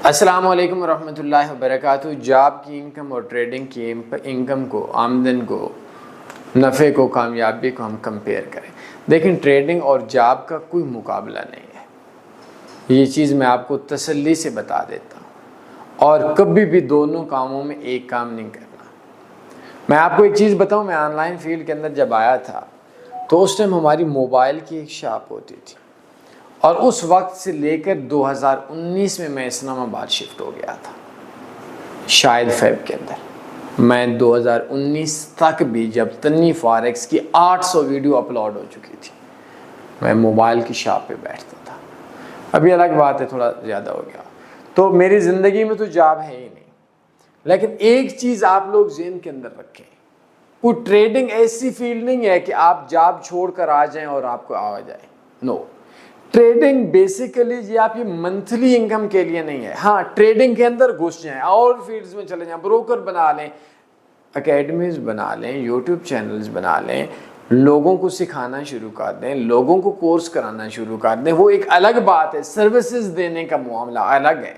السلام علیکم ورحمۃ اللہ وبرکاتہ۔ جاب کی انکم اور ٹریڈنگ کی انکم کو، آمدن کو، نفع کو، کامیابی کو ہم کمپیئر کریں۔ دیکھیں، ٹریڈنگ اور جاب کا کوئی مقابلہ نہیں ہے، یہ چیز میں آپ کو تسلی سے بتا دیتا ہوں، اور کبھی بھی دونوں کاموں میں ایک کام نہیں کرنا۔ میں آپ کو ایک چیز بتاؤں، میں آن لائن فیلڈ کے اندر جب آیا تھا تو اس ٹائم ہماری موبائل کی ایک شاپ ہوتی تھی، اور اس وقت سے لے کر 2019 میں اسلام آباد شفٹ ہو گیا تھا، شاید فیب کے اندر۔ میں 2019 تک بھی، جب تنی فارکس کی 800 ویڈیو اپلوڈ ہو چکی تھی، میں موبائل کی شاپ پہ بیٹھتا تھا۔ ابھی الگ بات ہے، تھوڑا زیادہ ہو گیا، تو میری زندگی میں تو جاب ہے ہی نہیں۔ لیکن ایک چیز آپ لوگ ذہن کے اندر رکھیں، کوئی ٹریڈنگ ایسی فیلڈ نہیں ہے کہ آپ جاب چھوڑ کر آ جائیں اور آپ کو آ جائے، نو۔ ٹریڈنگ بیسیکلی یہ آپ کی منتھلی انکم کے لیے نہیں ہے۔ ہاں، ٹریڈنگ کے اندر گھس جائیں، اور فیلڈز میں چلے جائیں، بروکر بنا لیں، اکیڈمیز بنا لیں، یوٹیوب چینلز بنا لیں، لوگوں کو سکھانا شروع کر دیں، لوگوں کو کورس کرانا شروع کر دیں، وہ ایک الگ بات ہے، سروسز دینے کا معاملہ الگ ہے۔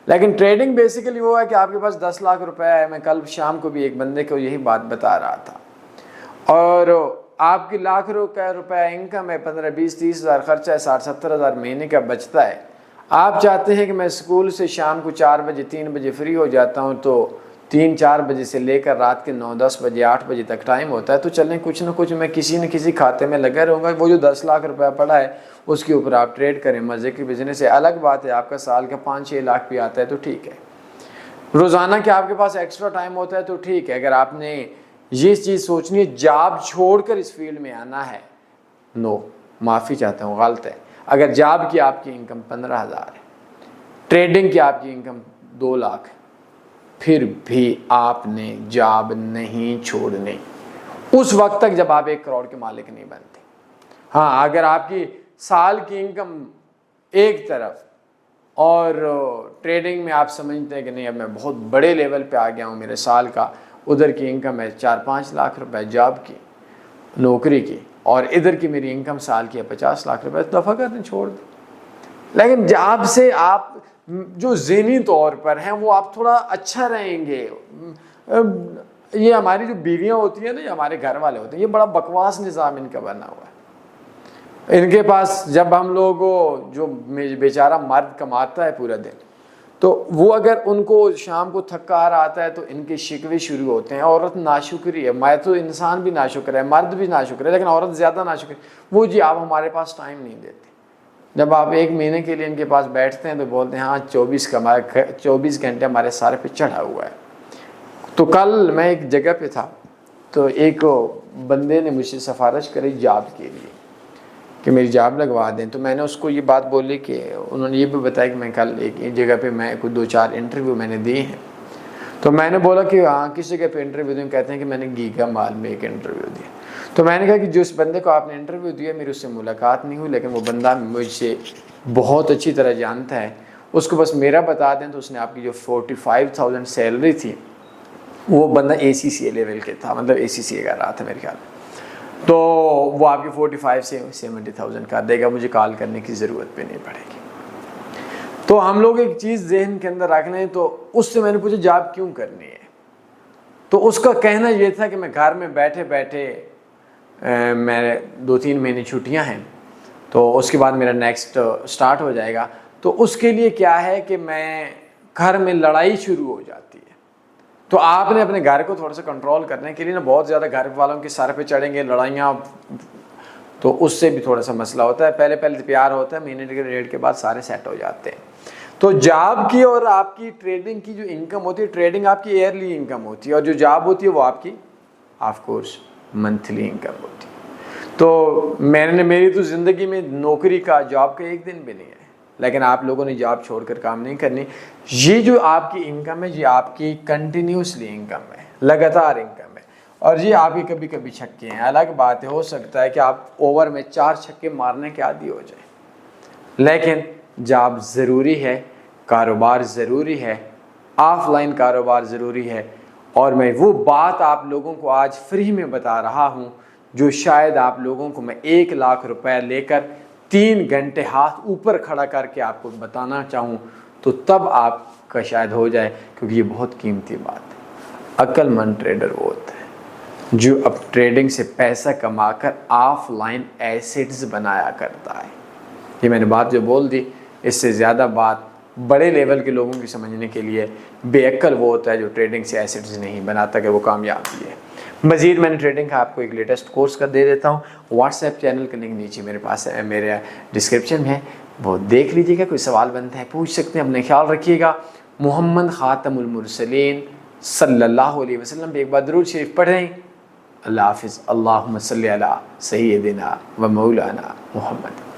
لیکن ٹریڈنگ بیسیکلی وہ ہے کہ آپ کے پاس 10 لاکھ روپے ہے۔ میں کل شام کو بھی ایک بندے کو یہی بات بتا رہا تھا، اور آپ کی لاکھ روپے انکم ہے، 15 20 30 ہزار خرچہ ہے، 60 70 ہزار مہینے کا بچتا ہے۔ آپ چاہتے ہیں کہ میں اسکول سے شام کو 4 بجے 3 بجے فری ہو جاتا ہوں، تو 3 4 بجے سے لے کر رات کے 9 10 بجے 8 بجے تک ٹائم ہوتا ہے، تو چلیں کچھ نہ کچھ میں کسی نہ کسی کھاتے میں لگا رہوں گا۔ وہ جو 10 لاکھ روپے پڑا ہے اس کے اوپر آپ ٹریڈ کریں، مزے کی بزنس ہے۔ الگ بات ہے آپ کا سال کا 5 6 لاکھ بھی آتا ہے تو ٹھیک ہے، روزانہ کہ آپ کے پاس ایکسٹرا ٹائم ہوتا ہے تو ٹھیک ہے۔ اگر آپ نے یہ چیز سوچنی ہے جاب چھوڑ کر اس فیلڈ میں آنا ہے، نو، معافی چاہتا ہوں، غلط ہے۔ اگر جاب کی آپ کی انکم 15,000 ہے، ٹریڈنگ کی آپ کی انکم 2 لاکھ ہے، پھر بھی آپ نے جاب نہیں چھوڑنی اس وقت تک جب آپ 1 کروڑ کے مالک نہیں بنتے۔ ہاں، اگر آپ کی سال کی انکم ایک طرف اور ٹریڈنگ میں آپ سمجھتے ہیں کہ نہیں، اب میں بہت بڑے لیول پہ آ گیا ہوں، میرے سال کا ادھر کی انکم ہے 4 5 لاکھ روپے جاب کی، نوکری کی، اور ادھر کی میری انکم سال کی ہے 50 لاکھ روپے، دفعہ کر دیں، چھوڑ دیں۔ لیکن جاب سے آپ جو ذہنی طور پر ہیں وہ آپ تھوڑا اچھا رہیں گے۔ یہ ہماری جو بیویاں ہوتی ہیں نا، یہ ہمارے گھر والے ہوتے ہیں، یہ بڑا بکواس نظام ان کا بنا ہوا ہے۔ ان کے پاس جب ہم لوگ، جو بیچارہ مرد کماتا ہے پورا دن، تو وہ اگر ان کو شام کو تھکا آ رہا آتا ہے تو ان کے شکوے شروع ہوتے ہیں، عورت ناشکری ہے۔ میں تو انسان بھی ناشکر ہے، مرد بھی ناشکر ہے، لیکن عورت زیادہ ناشکر ہے۔ وہ جی آپ ہمارے پاس ٹائم نہیں دیتے۔ جب آپ 1 مہینے کے لیے ان کے پاس بیٹھتے ہیں تو بولتے ہیں ہاں 24 گھنٹے ہمارے سارے پہ چڑھا ہوا ہے۔ تو کل میں ایک جگہ پہ تھا، تو ایک بندے نے مجھ سے سفارش کری جاب کے لیے کہ میری جاب لگوا دیں۔ تو میں نے اس کو یہ بات بولی کہ انہوں نے یہ بھی بتایا کہ میں کل ایک جگہ پہ میں کوئی 2 4 انٹرویو میں نے دیے ہیں۔ تو میں نے بولا کہ ہاں کس جگہ پہ انٹرویو دیں؟ کہتے ہیں کہ میں نے گیگا مال میں ایک انٹرویو دیا۔ تو میں نے کہا کہ جس بندے کو آپ نے انٹرویو دیا میری اس سے ملاقات نہیں ہوئی، لیکن وہ بندہ مجھ سے بہت اچھی طرح جانتا ہے، اس کو بس میرا بتا دیں۔ تو اس نے آپ کی جو 45,000 سیلری تھی، وہ بندہ ACCA لیول کے تھا، مطلب ACCA کر رہا تھا میرے خیال میں، تو وہ آپ کی 45 سے 70,000 کر دے گا، مجھے کال کرنے کی ضرورت بھی نہیں پڑے گی۔ تو ہم لوگ ایک چیز ذہن کے اندر رکھ لیں۔ تو اس سے میں نے پوچھا جاب کیوں کرنی ہے؟ تو اس کا کہنا یہ تھا کہ میں گھر میں بیٹھے بیٹھے، میرے 2 3 مہینے چھٹیاں ہیں، تو اس کے بعد میرا نیکسٹ سٹارٹ ہو جائے گا، تو اس کے لیے کیا ہے کہ میں گھر میں لڑائی شروع ہو جاتی ہے۔ تو آپ نے اپنے گھر کو تھوڑا سا کنٹرول کرنے کے لیے نا، بہت زیادہ گھر والوں کے سر پہ چڑھیں گے، لڑائیاں، تو اس سے بھی تھوڑا سا مسئلہ ہوتا ہے۔ پہلے پیار ہوتا ہے، مہینے کے 1.5 کے بعد سارے سیٹ ہو جاتے ہیں۔ تو جاب کی اور آپ کی ٹریڈنگ کی جو انکم ہوتی ہے، ٹریڈنگ آپ کی ایئرلی انکم ہوتی ہے، اور جو جاب ہوتی ہے وہ آپ کی آف کورس منتھلی انکم ہوتی ہے۔ تو میری تو زندگی میں نوکری کا، جاب کا ایک دن بھی نہیں ہے، لیکن آپ لوگوں نے جاب چھوڑ کر کام نہیں کرنی۔ یہ جو آپ کی انکم ہے، یہ آپ کی کنٹینیوسلی انکم ہے، لگاتار انکم ہے، اور یہ آپ کی کبھی کبھی چھکے ہیں۔ الگ بات ہے، ہو سکتا ہے کہ آپ اوور میں 4 چھکے مارنے کے عادی ہو جائیں، لیکن جاب ضروری ہے، کاروبار ضروری ہے، آف لائن کاروبار ضروری ہے۔ اور میں وہ بات آپ لوگوں کو آج فری میں بتا رہا ہوں جو شاید آپ لوگوں کو میں 1 لاکھ روپے لے کر 3 گھنٹے ہاتھ اوپر کھڑا کر کے آپ کو بتانا چاہوں، تو تب آپ کا شاید ہو جائے، کیونکہ یہ بہت قیمتی بات ہے۔ عقل مند ٹریڈر وہ ہوتا ہے جو اب ٹریڈنگ سے پیسہ کما کر آف لائن ایسیٹس بنایا کرتا ہے۔ یہ میں نے بات جو بول دی، اس سے زیادہ بات بڑے لیول کے لوگوں کی سمجھنے کے لیے، بے عقل وہ ہوتا ہے جو ٹریڈنگ سے ایسیٹس نہیں بناتا کہ وہ کامیاب بھی ہے۔ مزید میں نے ٹریڈنگ کا آپ کو ایک لیٹسٹ کورس کا دے دیتا ہوں، واٹس ایپ چینل کا لنک نیچے میرے پاس ہے، میرے ڈسکرپشن میں ہے، وہ دیکھ لیجیے گا۔ کوئی سوال بنتا ہے پوچھ سکتے ہیں، اپنا خیال رکھیے گا۔ محمد خاتم المرسلین صلی اللہ علیہ وسلم پہ ایک بار درود شریف پڑھیں۔ اللہ حافظ۔ اللہم صلی علی سیدنا و مولانا محمد۔